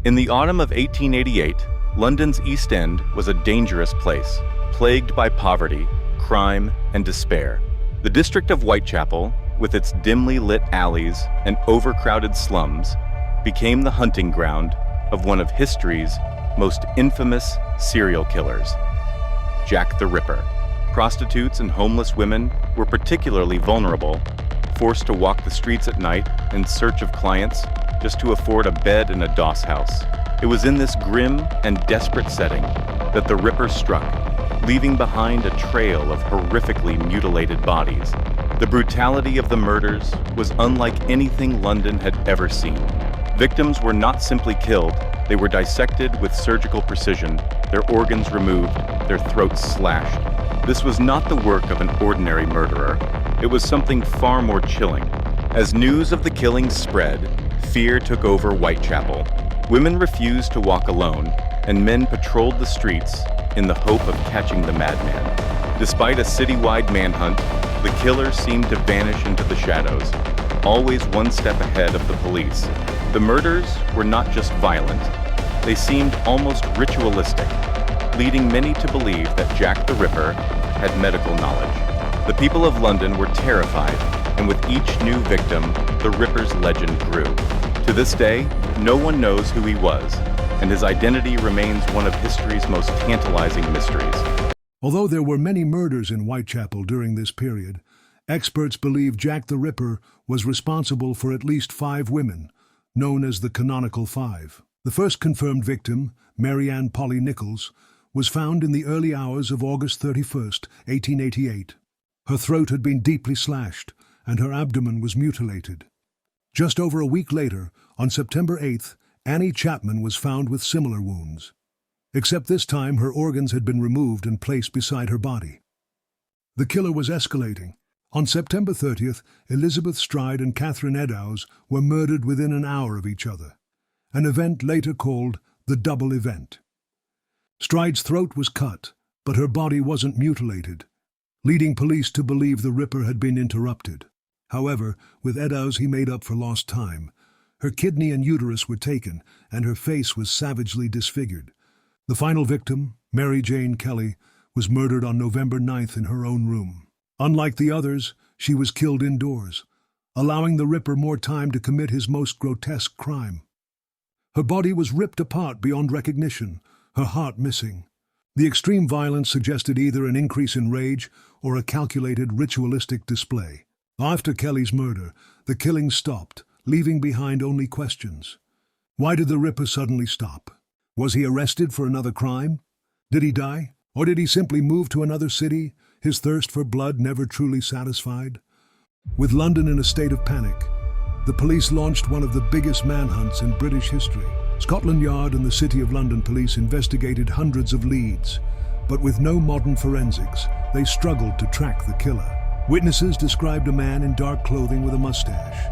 In the autumn of 1888, London's East End was a dangerous place, plagued by poverty, crime, and despair. The district of Whitechapel, with its dimly lit alleys and overcrowded slums, became the hunting ground of one of history's most infamous serial killers, Jack the Ripper. Prostitutes and homeless women were particularly vulnerable, forced to walk the streets at night in search of clients just to afford a bed in a doss house. It was in this grim and desperate setting that the Ripper struck, leaving behind a trail of horrifically mutilated bodies. The brutality of the murders was unlike anything London had ever seen. Victims were not simply killed, they were dissected with surgical precision, their organs removed, their throats slashed. This was not the work of an ordinary murderer. It was something far more chilling. As news of the killings spread, fear took over Whitechapel. Women refused to walk alone, and men patrolled the streets in the hope of catching the madman. Despite a citywide manhunt, the killer seemed to vanish into the shadows, always one step ahead of the police. The murders were not just violent, they seemed almost ritualistic, leading many to believe that Jack the Ripper had medical knowledge. The people of London were terrified, and with each new victim, the Ripper's legend grew. To this day, no one knows who he was, and his identity remains one of history's most tantalizing mysteries. Although there were many murders in Whitechapel during this period, experts believe Jack the Ripper was responsible for at least 5 women, known as the Canonical Five. The first confirmed victim, Mary Ann Polly Nichols, was found in the early hours of August 31st, 1888. Her throat had been deeply slashed, and her abdomen was mutilated. Just over a week later, on September 8th, Annie Chapman was found with similar wounds. Except this time her organs had been removed and placed beside her body. The killer was escalating. On September 30th, Elizabeth Stride and Catherine Eddowes were murdered within an hour of each other, an event later called the Double Event. Stride's throat was cut, but her body wasn't mutilated, leading police to believe the Ripper had been interrupted. However, with Eddowes he made up for lost time. Her kidney and uterus were taken, and her face was savagely disfigured. The final victim, Mary Jane Kelly, was murdered on November 9th in her own room. Unlike the others, she was killed indoors, allowing the Ripper more time to commit his most grotesque crime. Her body was ripped apart beyond recognition, her heart missing. The extreme violence suggested either an increase in rage or a calculated ritualistic display. After Kelly's murder, the killing stopped, leaving behind only questions. Why did the Ripper suddenly stop? Was he arrested for another crime? Did he die? Or did he simply move to another city, his thirst for blood never truly satisfied? With London in a state of panic, the police launched one of the biggest manhunts in British history. Scotland Yard and the City of London police investigated hundreds of leads, but with no modern forensics, they struggled to track the killer. Witnesses described a man in dark clothing with a mustache,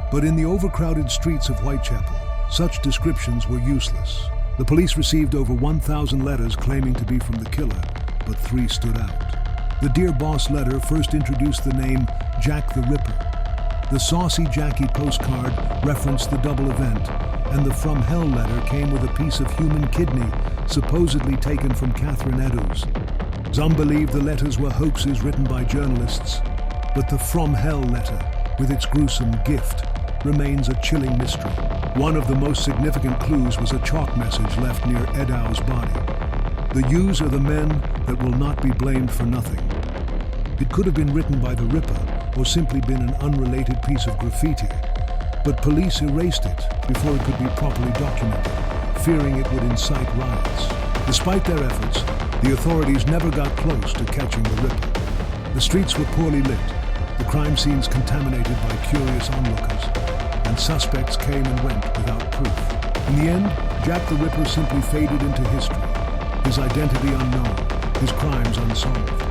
but in the overcrowded streets of Whitechapel, such descriptions were useless. The police received over 1,000 letters claiming to be from the killer, but 3 stood out. The Dear Boss letter first introduced the name Jack the Ripper. The Saucy Jackie postcard referenced the Double Event, and the From Hell letter came with a piece of human kidney supposedly taken from Catherine Eddowes. Some believe the letters were hoaxes written by journalists, but the From Hell letter, with its gruesome gift, remains a chilling mystery. One of the most significant clues was a chalk message left near Eddowes' body. The U's are the men that will not be blamed for nothing. It could have been written by the Ripper or simply been an unrelated piece of graffiti, but police erased it before it could be properly documented, fearing it would incite riots. Despite their efforts, the authorities never got close to catching the Ripper. The streets were poorly lit, the crime scenes contaminated by curious onlookers, and suspects came and went without proof. In the end, Jack the Ripper simply faded into history, his identity unknown, his crimes unsolved.